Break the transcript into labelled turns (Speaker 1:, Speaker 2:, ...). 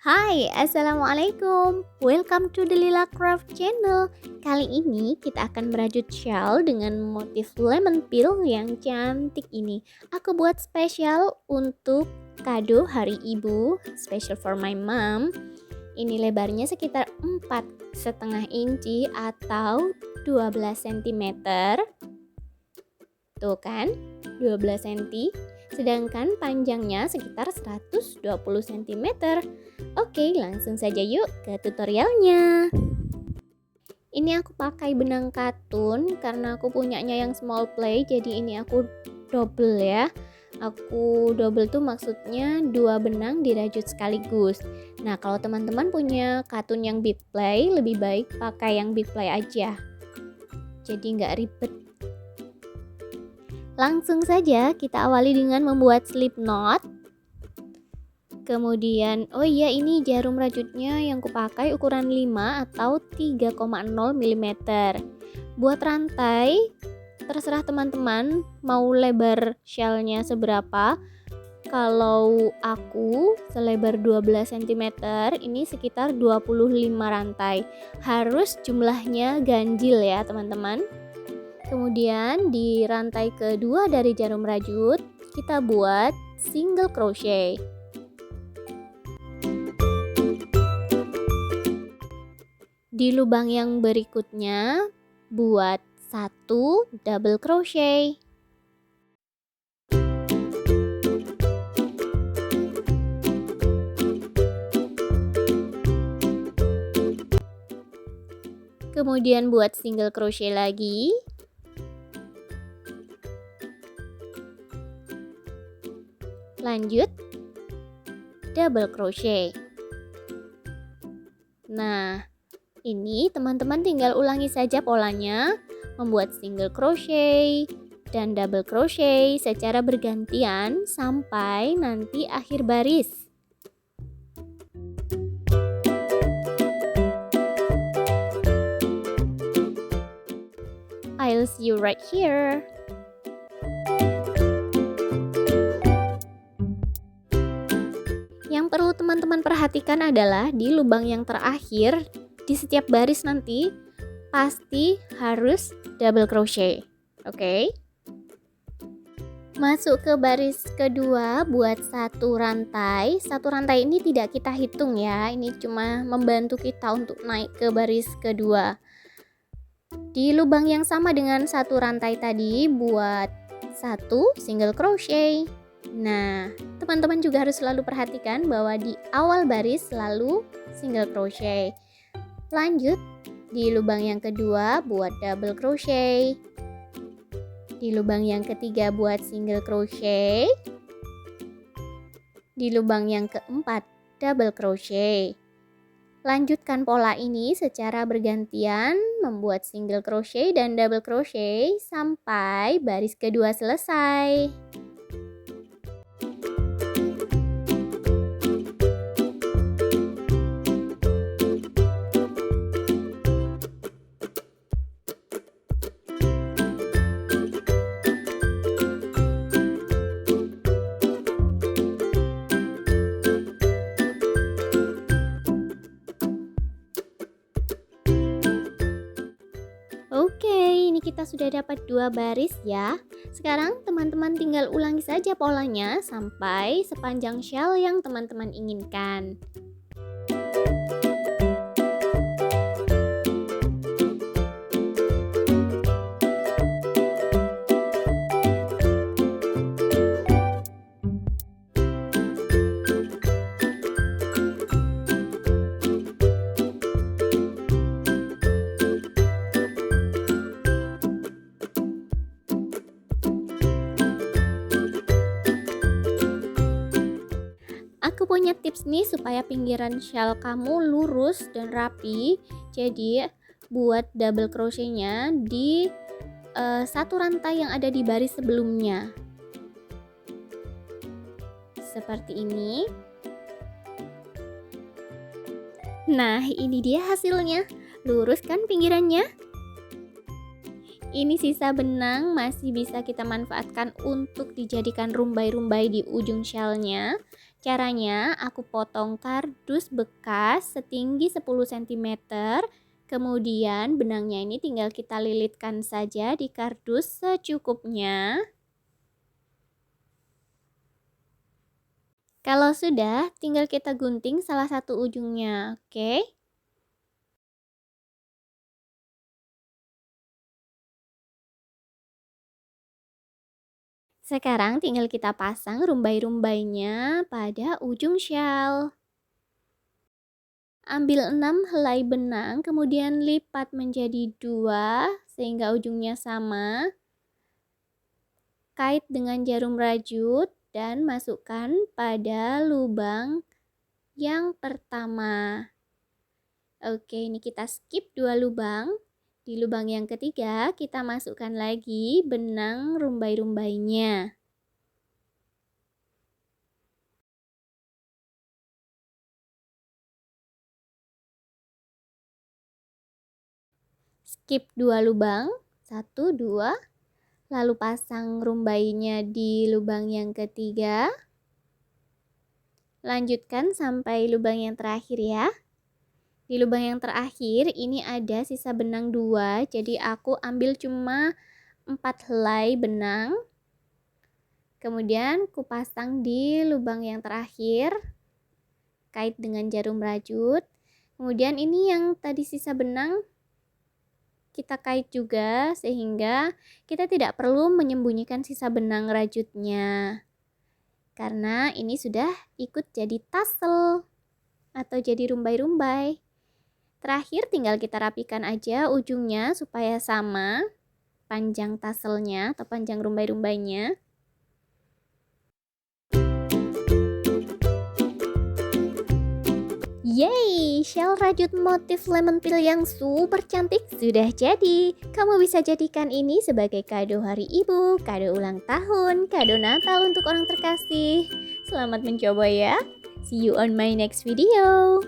Speaker 1: Hai, Assalamualaikum. Welcome to the Lila Craft Channel. Kali ini kita akan merajut shawl dengan motif lemon peel yang cantik ini. Aku buat spesial untuk kado hari ibu, special for my mom. Ini lebarnya sekitar 4,5 inci atau 12 cm. Tuh kan, 12 cm. Sedangkan panjangnya sekitar 120 cm. Oke, langsung saja yuk ke tutorialnya. Ini aku pakai benang katun karena aku punyanya yang small play, jadi ini aku double ya. Aku double tuh maksudnya 2 benang dirajut sekaligus. Nah, kalau teman-teman punya katun yang big play, lebih baik pakai yang big play aja. Jadi nggak ribet. Langsung saja kita awali dengan membuat slip knot. Kemudian, oh iya, ini jarum rajutnya yang kupakai ukuran 5 atau 3,0 mm. Buat rantai, terserah teman-teman mau lebar shellnya seberapa. Kalau aku selebar 12 cm, ini sekitar 25 rantai. Harus jumlahnya ganjil ya teman-teman. Kemudian di rantai kedua dari jarum rajut, kita buat single crochet. Di lubang yang berikutnya, buat 1 double crochet. Kemudian buat single crochet lagi. Lanjut double crochet. Nah, ini teman-teman tinggal ulangi saja polanya, membuat single crochet dan double crochet secara bergantian sampai nanti akhir baris. I'll see you right here. Yang perlu teman-teman perhatikan adalah di lubang yang terakhir, di setiap baris nanti pasti harus double crochet. Oke? Masuk ke baris kedua buat 1 rantai. 1 rantai ini tidak kita hitung ya, ini cuma membantu kita untuk naik ke baris kedua. Di lubang yang sama dengan 1 rantai tadi, buat 1 single crochet. Nah, teman-teman juga harus selalu perhatikan bahwa di awal baris selalu single crochet. Lanjut, di lubang yang kedua buat double crochet. Di lubang yang ketiga buat single crochet. Di lubang yang keempat double crochet. Lanjutkan pola ini secara bergantian membuat single crochet dan double crochet sampai baris kedua selesai. Oke, ini kita sudah dapat 2 baris ya. Sekarang teman-teman tinggal ulangi saja polanya sampai sepanjang shawl yang teman-teman inginkan. Aku punya tips nih supaya pinggiran shawl kamu lurus dan rapi. Jadi buat double crochetnya di 1 rantai yang ada di baris sebelumnya. Seperti ini. Nah, ini dia hasilnya. Lurus kan pinggirannya? Ini sisa benang masih bisa kita manfaatkan untuk dijadikan rumbai-rumbai di ujung shellnya. Caranya, aku potong kardus bekas setinggi 10 cm. Kemudian benangnya ini tinggal kita lilitkan saja di kardus secukupnya. Kalau sudah, tinggal kita gunting salah satu ujungnya, oke? Sekarang tinggal kita pasang rumbai-rumbainya pada ujung syal. Ambil 6 helai benang, kemudian lipat menjadi 2 sehingga ujungnya sama. Kait dengan jarum rajut dan masukkan pada lubang yang pertama. Oke, ini kita skip 2 lubang. Di lubang yang ketiga kita masukkan lagi benang rumbai-rumbainya. Skip 2 lubang, 1, 2. Lalu pasang rumbainya di lubang yang ketiga. Lanjutkan sampai lubang yang terakhir ya. Di lubang yang terakhir ini ada sisa benang 2, jadi aku ambil cuma 4 helai benang. Kemudian ku pasang di lubang yang terakhir, kait dengan jarum rajut. Kemudian ini yang tadi sisa benang kita kait juga sehingga kita tidak perlu menyembunyikan sisa benang rajutnya. Karena ini sudah ikut jadi tassel atau jadi rumbai-rumbai. Terakhir tinggal kita rapikan aja ujungnya supaya sama panjang tasselnya atau panjang rumbai-rumbainya. Yeay, shell rajut motif lemon peel yang super cantik sudah jadi. Kamu bisa jadikan ini sebagai kado hari ibu, kado ulang tahun, kado Natal untuk orang terkasih. Selamat mencoba ya. See you on my next video.